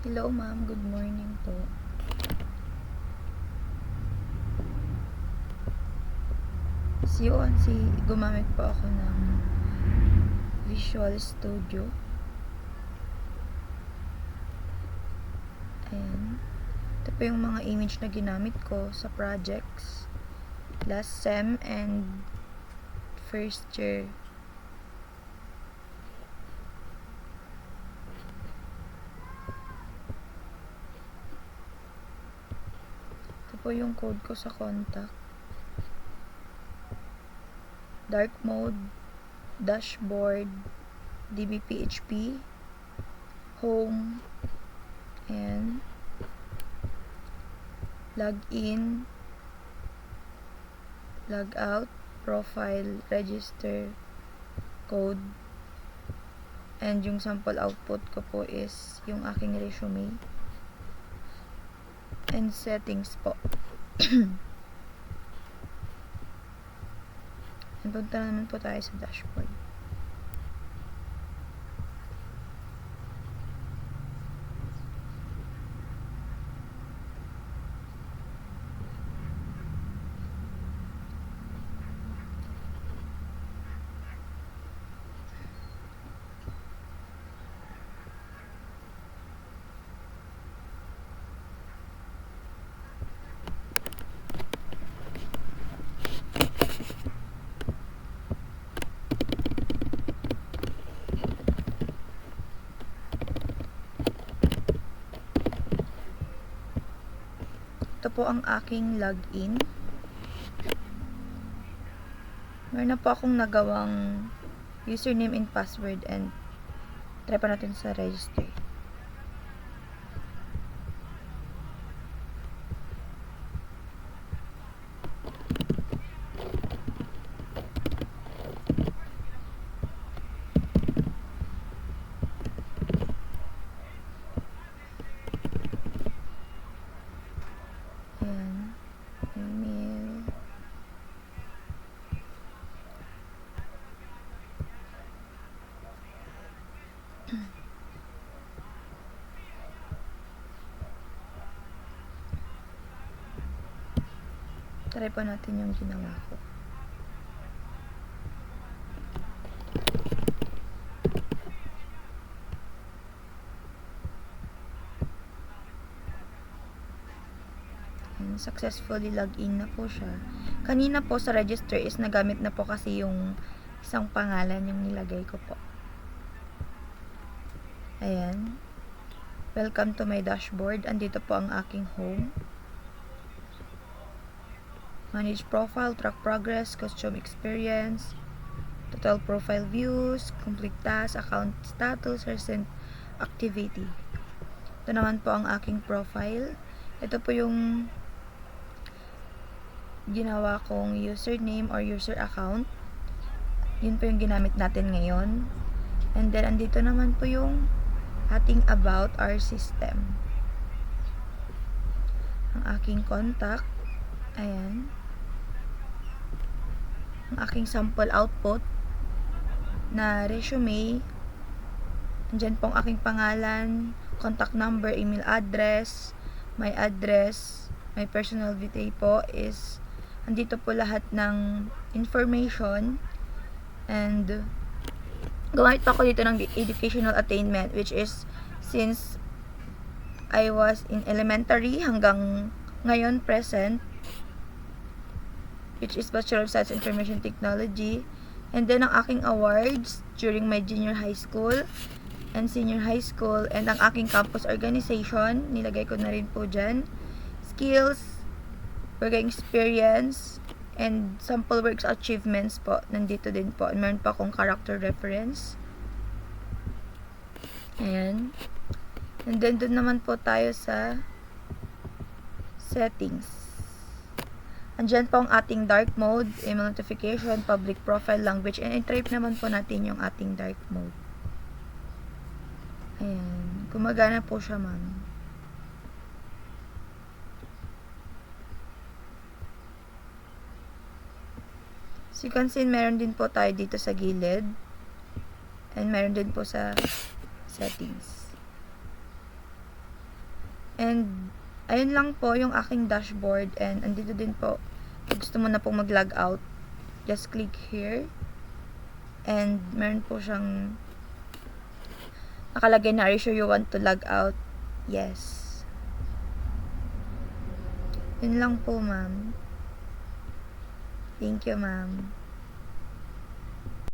Hello ma'am, good morning po. Gumamit po ako ng Visual Studio. Ayan. Ito po yung mga image na ginamit ko sa projects last sem and first year. Ito po yung code ko sa contact. Dark mode, dashboard, dbphp, home, and login, logout, profile, register, code, and yung sample output ko po is yung aking resume and settings po. Punta naman po tayo sa dashboard. Ito po ang aking login. Meron na po akong nagawang username and password, and try pa natin sa register. Ayan. Email. Try pa natin yung ginawa ko. And successfully login na po siya. Kanina po sa register is nagamit na po kasi yung isang pangalan yung nilagay ko po. Ayan. Welcome to my dashboard. Andito po ang aking home. Manage profile, track progress, custom experience, total profile views, complete task, account status, recent activity. Ito naman po ang aking profile. Ito po yung ginawa kong username or user account. Yun po yung ginamit natin ngayon. And then, andito naman po yung ating about our system. Ang aking contact. Ayan. Ang aking sample output na resume. Andyan po ang aking pangalan, contact number, email address, my address, my personal detail po is andito po lahat ng information. And gumamit pa ako dito ng educational attainment, which is since I was in elementary hanggang ngayon present, which is Bachelor of Science Information Technology. And then ang aking awards during my junior high school and senior high school, and ang aking campus organization, nilagay ko na rin po dyan. Skills, working experience, and sample works achievements po, nandito din po. And meron pa akong character reference. Ayan. And then doon naman po tayo sa settings. Andyan po ang ating dark mode, email notification, public profile, language, and i-type naman po natin yung ating dark mode. Ayan. Gumagana po siya, ma'am. So you can see, meron din po tayo dito sa gilid. And meron din po sa settings. And, ayun lang po yung aking dashboard. And, andito din po, kung gusto mo na pong mag-log out, just click here. And, meron po siyang nakalagay na, are you sure you want to log out? Yes. Yun lang po, ma'am. Thank you, ma'am.